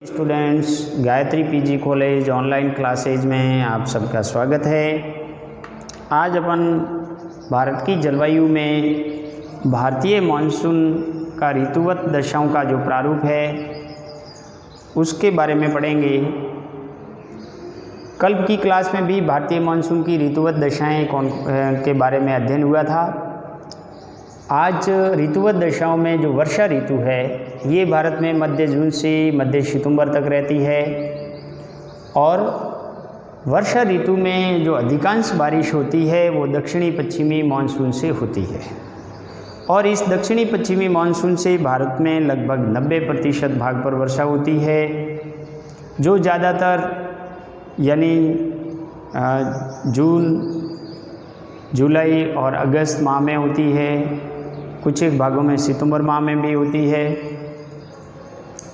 Students, Gayatri PG college online classes में आप सबका स्वागत है। आज अपन भारत की जलवायु में भारतीय मानसून का ऋतुवत दशाओं का जो प्रारूप है उसके बारे में पढ़ेंगे। कल की क्लास में भी भारतीय मानसून की ऋतुवत दशाएं के बारे में अध्ययन हुआ था। आज ऋतुवत दशाओं में जो वर्षा ऋतु है ये भारत में मध्य जून से मध्य सितंबर तक रहती है और वर्षा ऋतु में जो अधिकांश बारिश होती है वो दक्षिणी पश्चिमी मानसून से होती है और इस दक्षिणी पश्चिमी मानसून से भारत में लगभग 90% भाग पर वर्षा होती है, जो ज़्यादातर यानी जून, जुलाई और अगस्त माह में होती है। कुछ एक भागों में सितंबर माह में भी होती है।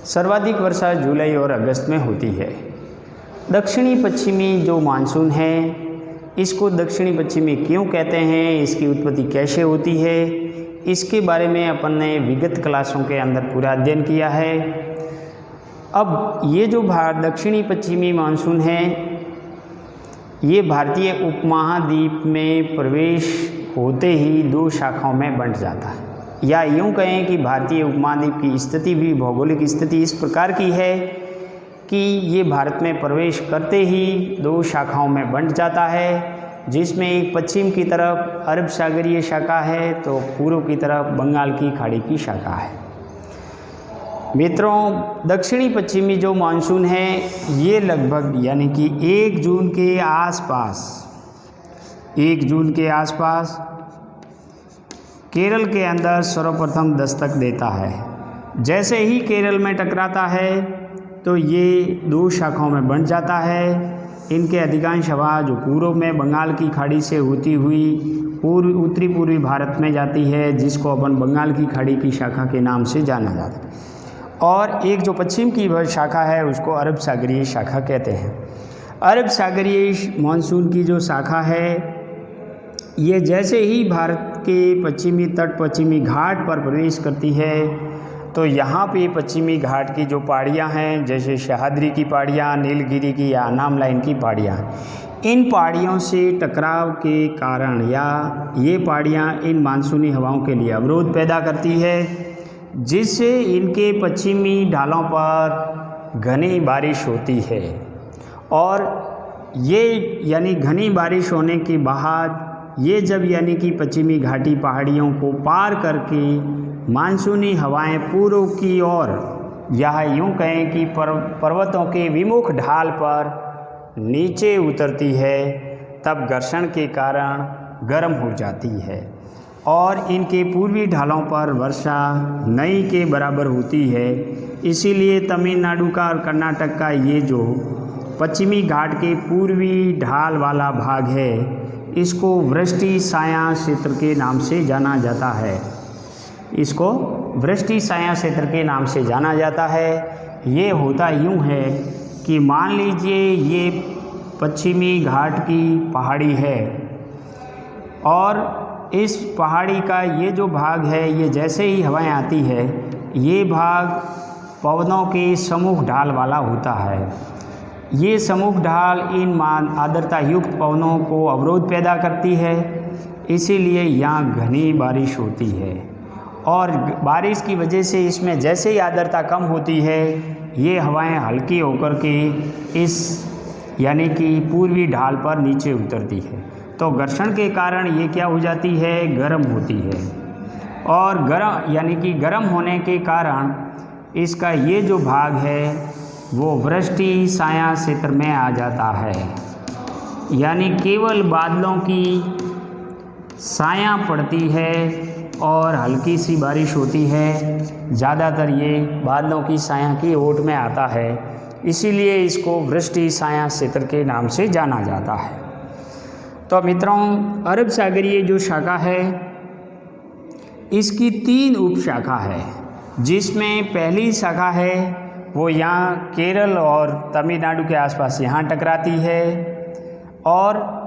सर्वाधिक वर्षा जुलाई और अगस्त में होती है। दक्षिणी पश्चिमी जो मानसून है इसको दक्षिणी पश्चिमी क्यों कहते हैं, इसकी उत्पत्ति कैसे होती है, इसके बारे में अपन ने विगत क्लासों के अंदर पूरा अध्ययन किया है। अब ये जो दक्षिणी पश्चिमी मानसून है ये भारतीय उपमहाद्वीप में प्रवेश होते ही दो शाखाओं में बंट जाता है, या यूँ कहें कि भारतीय उपमहाद्वीप की स्थिति भी भौगोलिक स्थिति इस प्रकार की है कि ये भारत में प्रवेश करते ही दो शाखाओं में बंट जाता है, जिसमें एक पश्चिम की तरफ अरब सागरीय शाखा है तो पूर्व की तरफ बंगाल की खाड़ी की शाखा है। मित्रों, दक्षिणी पश्चिमी जो मानसून है ये लगभग यानी कि 1 जून के आसपास केरल के अंदर सर्वप्रथम दस्तक देता है। जैसे ही केरल में टकराता है तो ये दो शाखाओं में बंट जाता है। इनके अधिकांश हवा जो पूर्व में बंगाल की खाड़ी से होती हुई उत्तरी पूर्वी भारत में जाती है, जिसको अपन बंगाल की खाड़ी की शाखा के नाम से जाना जाता है, और एक जो पश्चिम की शाखा है उसको अरब सागरीय शाखा कहते हैं। अरब सागरीय मानसून की जो शाखा है ये जैसे ही भारत के पश्चिमी तट पश्चिमी घाट पर प्रवेश करती है तो यहाँ पे पश्चिमी घाट की जो पहाड़ियाँ हैं, जैसे सह्याद्री की पहाड़ियाँ, नीलगिरी की या अनाम लाइन की पहाड़ियाँ, इन पहाड़ियों से टकराव के कारण या ये पहाड़ियाँ इन मानसूनी हवाओं के लिए अवरोध पैदा करती है, जिससे इनके पश्चिमी ढालों पर घनी बारिश होती है। और ये यानी घनी बारिश होने के बाद ये जब यानी कि पश्चिमी घाटी पहाड़ियों को पार करके मानसूनी हवाएं पूर्व की ओर या यूँ कहें कि पर्वतों के विमुख ढाल पर नीचे उतरती है, तब घर्षण के कारण गर्म हो जाती है और इनके पूर्वी ढालों पर वर्षा नई के बराबर होती है। इसीलिए तमिलनाडु का और कर्नाटक का ये जो पश्चिमी घाट के पूर्वी ढाल वाला भाग है इसको वृष्टि छाया क्षेत्र के नाम से जाना जाता है। इसको वृष्टि छाया क्षेत्र के नाम से जाना जाता है। ये होता यूँ है कि मान लीजिए ये पश्चिमी घाट की पहाड़ी है और इस पहाड़ी का ये जो भाग है ये जैसे ही हवाएं आती है ये भाग पवनों के सम्मुख ढाल वाला होता है। ये सम्मुख ढाल इन आर्द्रता युक्त पवनों को अवरोध पैदा करती है, इसीलिए यहाँ घनी बारिश होती है और बारिश की वजह से इसमें जैसे ही आर्द्रता कम होती है ये हवाएं हल्की होकर के इस यानी कि पूर्वी ढाल पर नीचे उतरती है, तो घर्षण के कारण ये क्या हो जाती है, गर्म होती है और गर्म यानी कि गर्म होने के कारण इसका ये जो भाग है वो वृष्टि छाया क्षेत्र में आ जाता है, यानी केवल बादलों की छाया पड़ती है और हल्की सी बारिश होती है। ज़्यादातर ये बादलों की छाया की ओट में आता है, इसीलिए इसको वृष्टि छाया क्षेत्र के नाम से जाना जाता है। तो मित्रों, अरब सागरीय जो शाखा है इसकी 3 उपशाखा है, जिसमें पहली शाखा है वो यहाँ केरल और तमिलनाडु के आसपास यहाँ टकराती है और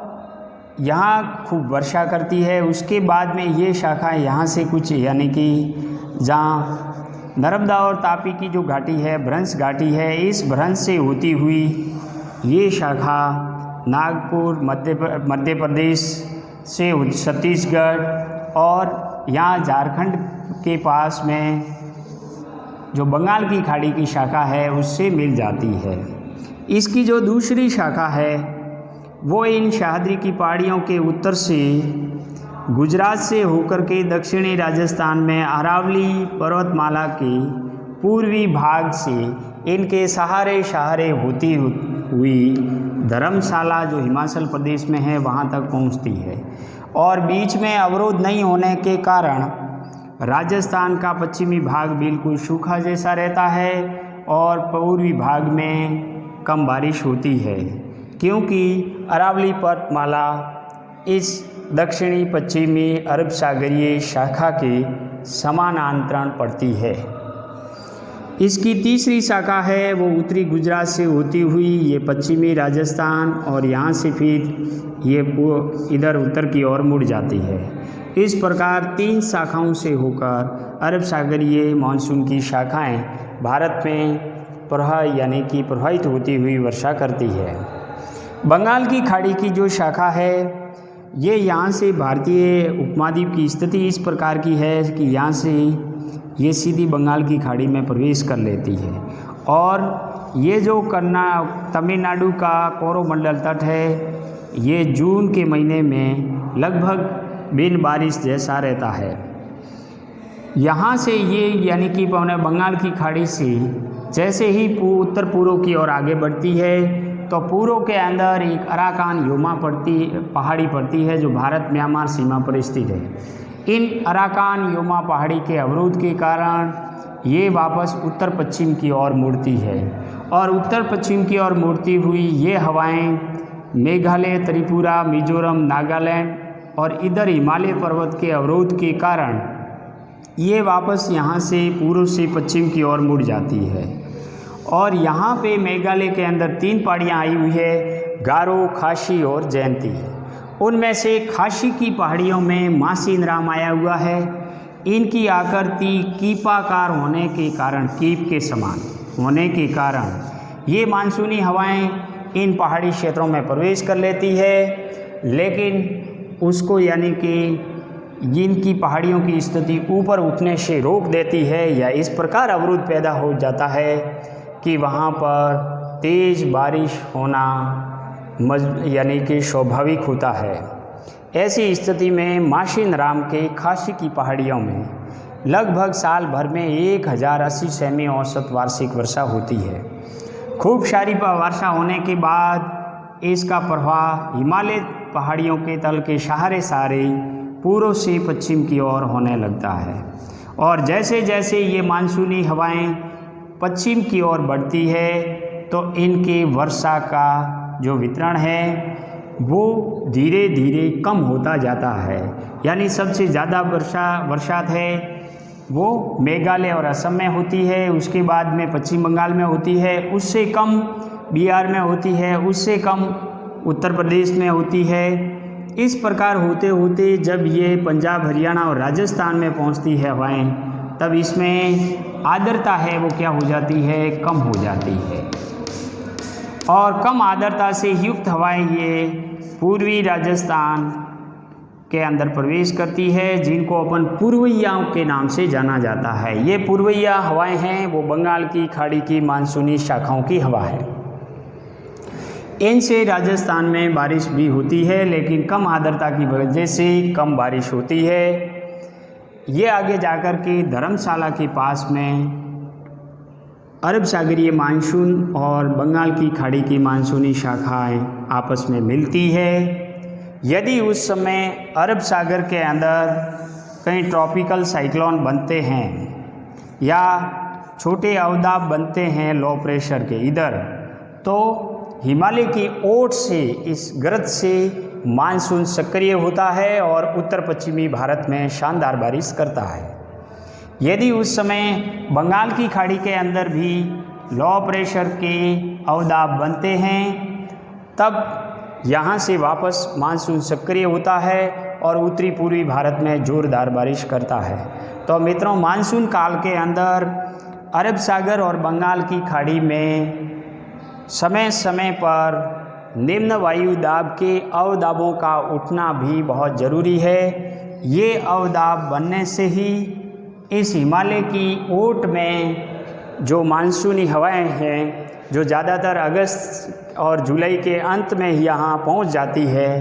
यहाँ खूब वर्षा करती है। उसके बाद में ये शाखा यहाँ से कुछ यानी कि जहाँ नर्मदा और तापी की जो घाटी है, भ्रंश घाटी है, इस भ्रंश से होती हुई ये शाखा नागपुर मध्य प्रदेश से छत्तीसगढ़ और यहाँ झारखंड के पास में जो बंगाल की खाड़ी की शाखा है उससे मिल जाती है। इसकी जो दूसरी शाखा है वो इन सह्याद्री की पहाड़ियों के उत्तर से गुजरात से होकर के दक्षिणी राजस्थान में अरावली पर्वतमाला के पूर्वी भाग से इनके सहारे होती हुई धर्मशाला जो हिमाचल प्रदेश में है वहाँ तक पहुँचती है। और बीच में अवरोध नहीं होने के कारण राजस्थान का पश्चिमी भाग बिल्कुल सूखा जैसा रहता है और पूर्वी भाग में कम बारिश होती है, क्योंकि अरावली पर्वतमाला इस दक्षिणी पश्चिमी अरब सागरीय शाखा के समानांतर पड़ती है। इसकी तीसरी शाखा है वो उत्तरी गुजरात से होती हुई ये पश्चिमी राजस्थान और यहाँ से फिर ये इधर उत्तर की ओर मुड़ जाती है। इस प्रकार 3 शाखाओं से होकर अरब सागरीय मानसून की शाखाएं भारत में प्रवाहित होती हुई वर्षा करती है। बंगाल की खाड़ी की जो शाखा है ये यहाँ से भारतीय उपमहाद्वीप की स्थिति इस प्रकार की है कि यहाँ से ये सीधी बंगाल की खाड़ी में प्रवेश कर लेती है और ये जो तमिलनाडु का कोरोमंडल तट है ये जून के महीने में लगभग बिन बारिश जैसा रहता है। यहाँ से ये यानी कि बंगाल की खाड़ी से जैसे ही उत्तर पूर्व की ओर आगे बढ़ती है तो पूर्व के अंदर एक अराकान योमा पहाड़ी पड़ती है जो भारत म्यांमार सीमा पर स्थित है। इन अराकान योमा पहाड़ी के अवरोध के कारण ये वापस उत्तर पश्चिम की ओर मुड़ती है और उत्तर पश्चिम की ओर मुड़ती हुई ये हवाएं मेघालय, त्रिपुरा, मिजोरम, नागालैंड और इधर हिमालय पर्वत के अवरोध के कारण ये वापस यहाँ से पूर्व से पश्चिम की ओर मुड़ जाती है। और यहाँ पे मेघालय के अंदर 3 पहाड़ियाँ आई हुई है, गारो, खासी और जयंती। उनमें से खासी की पहाड़ियों में मासिनराम आया हुआ है। इनकी आकृति कीपाकार होने के कारण, कीप के समान होने के कारण ये मानसूनी हवाएं इन पहाड़ी क्षेत्रों में प्रवेश कर लेती है, लेकिन उसको यानी कि इनकी पहाड़ियों की स्थिति ऊपर उठने से रोक देती है या इस प्रकार अवरोध पैदा हो जाता है कि वहाँ पर तेज़ बारिश होना यानी कि स्वाभाविक होता है। ऐसी स्थिति में मासिनराम के खासी की पहाड़ियों में लगभग साल भर में 1080 सेमी औसत वार्षिक वर्षा होती है। खूब सारी वर्षा होने के बाद इसका प्रवाह हिमालय पहाड़ियों के तल के सहारे पूर्व से पश्चिम की ओर होने लगता है और जैसे जैसे ये मानसूनी हवाएं पश्चिम की ओर बढ़ती है तो इनके वर्षा का जो वितरण है वो धीरे धीरे कम होता जाता है। यानी सबसे ज़्यादा बरसात है वो मेघालय और असम में होती है, उसके बाद में पश्चिम बंगाल में होती है, उससे कम बिहार में होती है, उससे कम उत्तर प्रदेश में होती है। इस प्रकार होते होते जब ये पंजाब, हरियाणा और राजस्थान में पहुंचती है हवाएं, तब इसमें आर्द्रता है वो क्या हो जाती है, कम हो जाती है और कम आर्द्रता से युक्त हवाएं ये पूर्वी राजस्थान के अंदर प्रवेश करती है, जिनको अपन पूर्वइयाओं के नाम से जाना जाता है। ये पूर्वइया हवाएं हैं वो बंगाल की खाड़ी की मानसूनी शाखाओं की हवा है। इनसे राजस्थान में बारिश भी होती है, लेकिन कम आर्द्रता की वजह से कम बारिश होती है। ये आगे जाकर के धर्मशाला के पास में अरब सागरीय मानसून और बंगाल की खाड़ी की मानसूनी शाखाएं आपस में मिलती है। यदि उस समय अरब सागर के अंदर कई ट्रॉपिकल साइक्लोन बनते हैं या छोटे अवदाब बनते हैं लो प्रेशर के इधर, तो हिमालय की ओट से इस गर्त से मानसून सक्रिय होता है और उत्तर पश्चिमी भारत में शानदार बारिश करता है। यदि उस समय बंगाल की खाड़ी के अंदर भी लो प्रेशर के अवदाब बनते हैं, तब यहाँ से वापस मानसून सक्रिय होता है और उत्तरी पूर्वी भारत में ज़ोरदार बारिश करता है। तो मित्रों, मानसून काल के अंदर अरब सागर और बंगाल की खाड़ी में समय समय पर निम्न वायु दाब के अवदाबों का उठना भी बहुत ज़रूरी है। ये अवदाब बनने से ही इस हिमालय की ओट में जो मानसूनी हवाएं हैं, जो ज़्यादातर अगस्त और जुलाई के अंत में यहाँ पहुँच जाती है,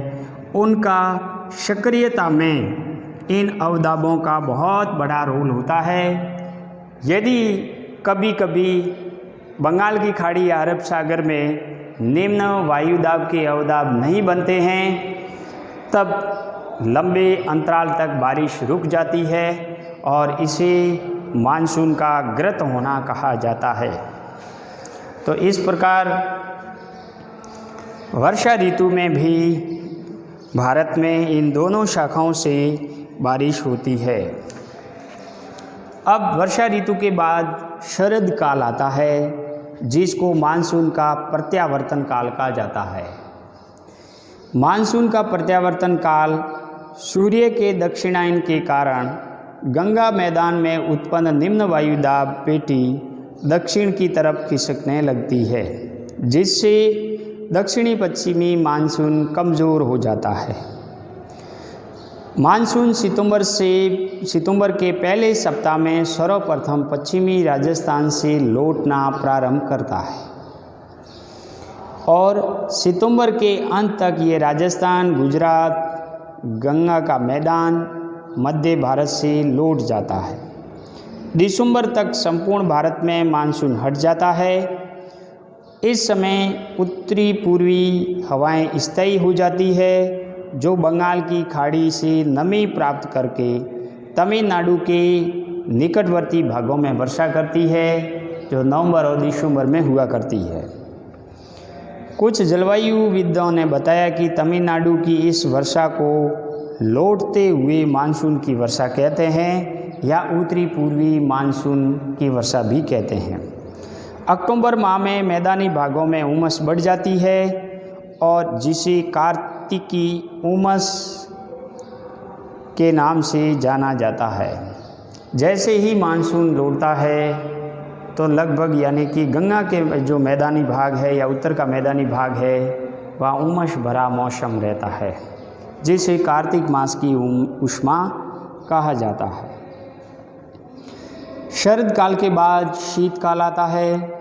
उनका सक्रियता में इन अवदाबों का बहुत बड़ा रोल होता है। यदि कभी कभी बंगाल की खाड़ी या अरब सागर में निम्न वायुदाब के अवदाब नहीं बनते हैं, तब लंबे अंतराल तक बारिश रुक जाती है और इसे मानसून का ग्रत होना कहा जाता है। तो इस प्रकार वर्षा ऋतु में भी भारत में इन दोनों शाखाओं से बारिश होती है। अब वर्षा ऋतु के बाद शरद काल आता है, जिसको मानसून का प्रत्यावर्तन काल कहा जाता है। मानसून का प्रत्यावर्तन काल सूर्य के दक्षिणायन के कारण गंगा मैदान में उत्पन्न निम्न वायुदाब पेटी दक्षिण की तरफ खिसकने लगती है, जिससे दक्षिणी पश्चिमी मानसून कमज़ोर हो जाता है। मानसून सितंबर के पहले सप्ताह में सर्वप्रथम पश्चिमी राजस्थान से लौटना प्रारंभ करता है और सितंबर के अंत तक ये राजस्थान, गुजरात, गंगा का मैदान, मध्य भारत से लौट जाता है। दिसंबर तक संपूर्ण भारत में मानसून हट जाता है। इस समय उत्तरी पूर्वी हवाएं स्थायी हो जाती है, जो बंगाल की खाड़ी से नमी प्राप्त करके तमिलनाडु के निकटवर्ती भागों में वर्षा करती है, जो नवंबर और दिसंबर में हुआ करती है। कुछ जलवायुविदों ने बताया कि तमिलनाडु की इस वर्षा को लौटते हुए मानसून की वर्षा कहते हैं या उत्तरी पूर्वी मानसून की वर्षा भी कहते हैं। अक्टूबर माह में मैदानी भागों में उमस बढ़ जाती है और जिसे कार्तिकी उमस के नाम से जाना जाता है। जैसे ही मानसून लौटता है तो लगभग यानी कि गंगा के जो मैदानी भाग है या उत्तर का मैदानी भाग है, वह उमस भरा मौसम रहता है, जिसे कार्तिक मास की उष्मा कहा जाता है। शरद काल के बाद शीतकाल आता है।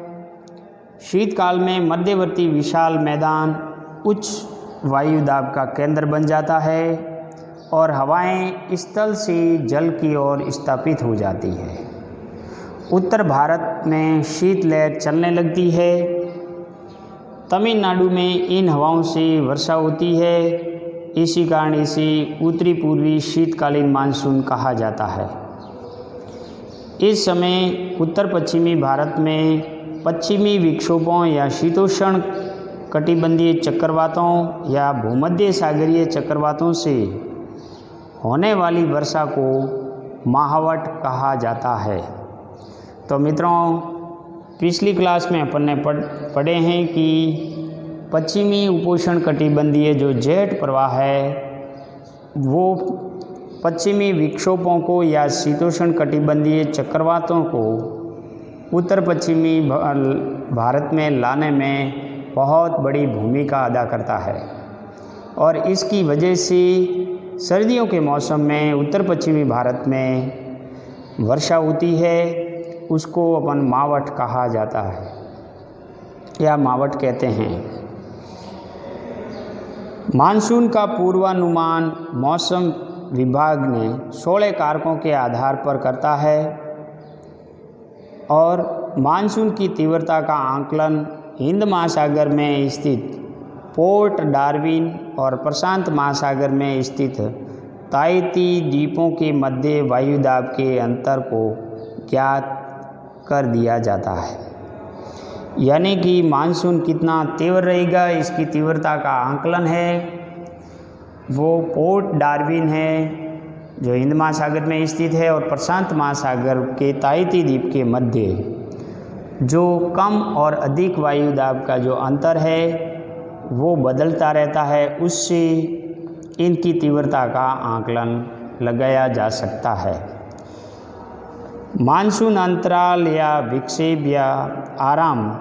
शीतकाल में मध्यवर्ती विशाल मैदान उच्च वायुदाब का केंद्र बन जाता है और हवाएं स्थल से जल की ओर स्थापित हो जाती है। उत्तर भारत में शीतलहर चलने लगती है। तमिलनाडु में इन हवाओं से वर्षा होती है। इसी कारण इसे उत्तरी पूर्वी शीतकालीन मानसून कहा जाता है। इस समय उत्तर पश्चिमी भारत में पश्चिमी विक्षोभों या शीतोष्ण कटिबंधीय चक्रवातों या भूमध्य सागरीय चक्रवातों से होने वाली वर्षा को माहवट कहा जाता है। तो मित्रों, पिछली क्लास में अपन ने पढ़े हैं कि पश्चिमी उपोष्ण कटिबंधीय जो जेट प्रवाह है, वो पश्चिमी विक्षोभों को या शीतोष्ण कटिबंधीय चक्रवातों को उत्तर पश्चिमी भारत में लाने में बहुत बड़ी भूमिका अदा करता है और इसकी वजह से सर्दियों के मौसम में उत्तर पश्चिमी भारत में वर्षा होती है। उसको अपन मावट कहा जाता है या मावट कहते हैं। मानसून का पूर्वानुमान मौसम विभाग ने 16 कारकों के आधार पर करता है और मानसून की तीव्रता का आकलन हिंद महासागर में स्थित पोर्ट डार्विन और प्रशांत महासागर में स्थित ताहिती द्वीपों के मध्य वायुदाब के अंतर को ज्ञात कर दिया जाता है। यानी कि मानसून कितना तीव्र रहेगा, इसकी तीव्रता का आकलन है वो पोर्ट डार्विन है जो हिंद महासागर में स्थित है और प्रशांत महासागर के ताहिती द्वीप के मध्य जो कम और अधिक वायुदाब का जो अंतर है वो बदलता रहता है। उससे इनकी तीव्रता का आकलन लगाया जा सकता है। मानसून अंतराल या विक्षेप या आराम,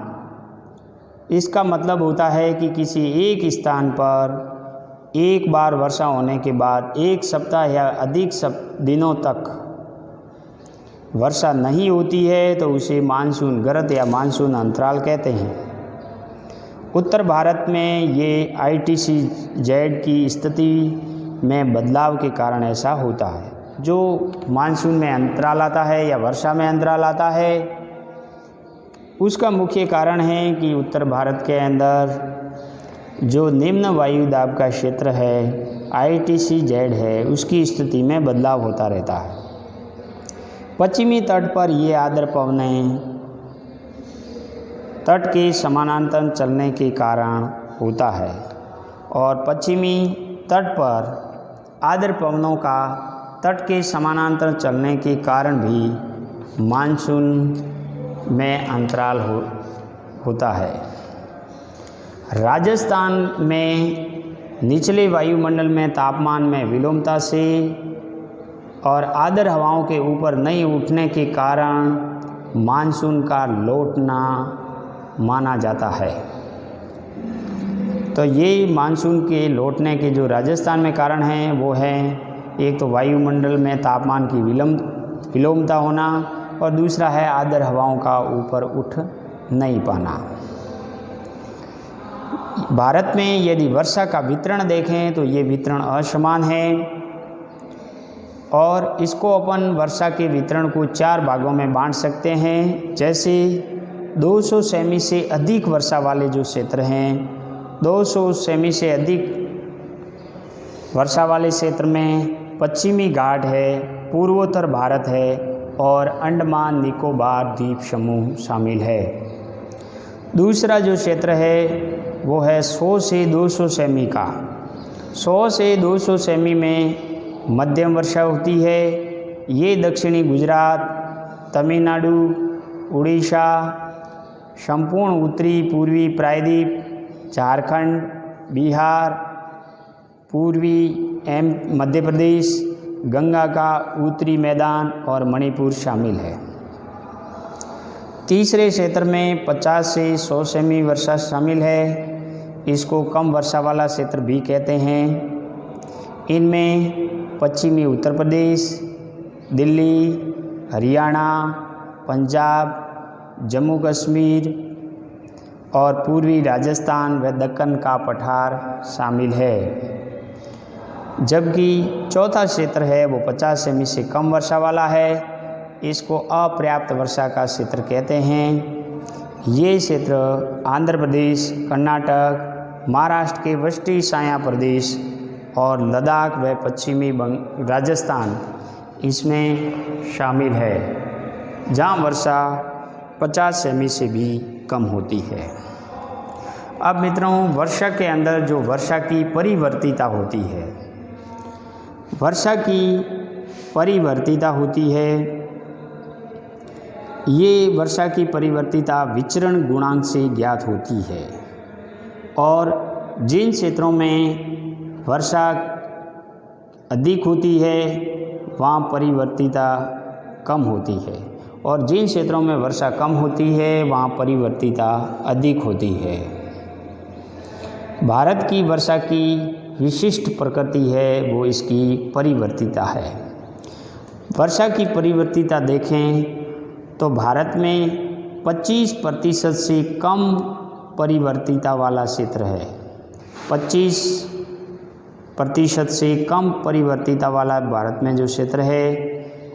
इसका मतलब होता है कि किसी एक स्थान पर एक बार वर्षा होने के बाद एक सप्ताह या अधिक दिनों तक वर्षा नहीं होती है तो उसे मानसून गर्त या मानसून अंतराल कहते हैं। उत्तर भारत में ये ITCZ की स्थिति में बदलाव के कारण ऐसा होता है। जो मानसून में अंतराल आता है या वर्षा में अंतराल आता है, उसका मुख्य कारण है कि उत्तर भारत के अंदर जो निम्न वायु दाब का क्षेत्र है ITCZ है, उसकी स्थिति में बदलाव होता रहता है। पश्चिमी तट पर ये आर्द्र पवनें तट के समानांतर चलने के कारण होता है और पश्चिमी तट पर आर्द्र पवनों का तट के समानांतर चलने के कारण भी मानसून में अंतराल होता है। राजस्थान में निचले वायुमंडल में तापमान में विलोमता से और आर्द्र हवाओं के ऊपर नहीं उठने के कारण मानसून का लौटना माना जाता है। तो ये मानसून के लौटने के जो राजस्थान में कारण हैं वो है, एक तो वायुमंडल में तापमान की विलोमता होना और दूसरा है आर्द्र हवाओं का ऊपर उठ नहीं पाना। भारत में यदि वर्षा का वितरण देखें तो ये वितरण असमान है और इसको अपन वर्षा के वितरण को 4 भागों में बांट सकते हैं। जैसे 200 सेमी से अधिक वर्षा वाले जो क्षेत्र हैं, 200 सेमी से अधिक वर्षा वाले क्षेत्र में पश्चिमी घाट है, पूर्वोत्तर भारत है और अंडमान निकोबार द्वीप समूह शामिल है। दूसरा जो क्षेत्र है वो है 100 से 200 सेमी का। 100 से 200 सेमी में मध्यम वर्षा होती है। ये दक्षिणी गुजरात, तमिलनाडु, उड़ीसा, संपूर्ण उत्तरी पूर्वी प्रायद्वीप, झारखंड, बिहार, पूर्वी मध्य प्रदेश, गंगा का उत्तरी मैदान और मणिपुर शामिल है। तीसरे क्षेत्र में 50 से 100 सेमी वर्षा शामिल है। इसको कम वर्षा वाला क्षेत्र भी कहते हैं। इनमें पश्चिमी उत्तर प्रदेश, दिल्ली, हरियाणा, पंजाब, जम्मू कश्मीर और पूर्वी राजस्थान व दक्कन का पठार शामिल है। जबकि चौथा क्षेत्र है वो 50 सेमी से कम वर्षा वाला है। इसको अपर्याप्त वर्षा का क्षेत्र कहते हैं। ये क्षेत्र आंध्र प्रदेश, कर्नाटक, महाराष्ट्र के वस्ती साया प्रदेश और लद्दाख व पश्चिमी राजस्थान इसमें शामिल है, जहाँ वर्षा 50 सेमी से भी कम होती है। अब मित्रों, वर्षा के अंदर जो वर्षा की परिवर्तिता होती है, वर्षा की परिवर्तिता होती है, ये वर्षा की परिवर्तिता विचरण गुणांक से ज्ञात होती है और जिन क्षेत्रों में वर्षा अधिक होती है वहाँ परिवर्तिता कम होती है और जिन क्षेत्रों में वर्षा कम होती है वहाँ परिवर्तिता अधिक होती है। भारत की वर्षा की विशिष्ट प्रकृति है वो इसकी परिवर्तिता है। वर्षा की परिवर्तिता देखें तो भारत में 25% से कम परिवर्तिता वाला क्षेत्र है। 25% से कम परिवर्तिता वाला भारत में जो क्षेत्र है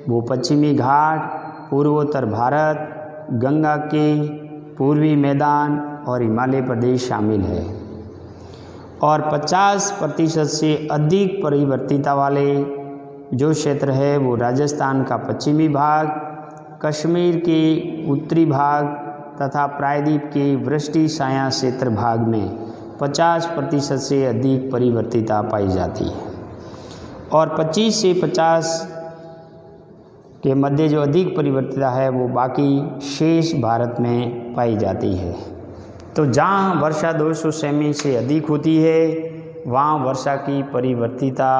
वो पश्चिमी घाट, पूर्वोत्तर भारत, गंगा के पूर्वी मैदान और हिमालय प्रदेश शामिल है। और 50% से अधिक परिवर्तिता वाले जो क्षेत्र है वो राजस्थान का पश्चिमी भाग, कश्मीर के उत्तरी भाग तथा प्रायद्वीप के वृष्टि छाया क्षेत्र भाग में 50% से अधिक परिवर्तिता पाई जाती है और 25 से 50 के मध्य जो अधिक परिवर्तिता है वो बाकी शेष भारत में पाई जाती है। तो जहाँ वर्षा 200 सेमी से अधिक होती है वहाँ वर्षा की परिवर्तिता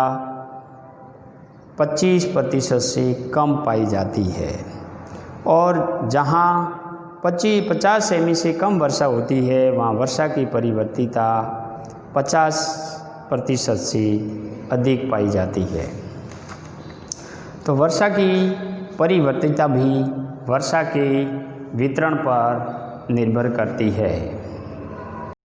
25% से कम पाई जाती है और जहाँ 50 सेमी से कम वर्षा होती है वहाँ वर्षा की परिवर्तिता 50% से अधिक पाई जाती है। तो वर्षा की परिवर्तिता भी वर्षा के वितरण पर निर्भर करती है।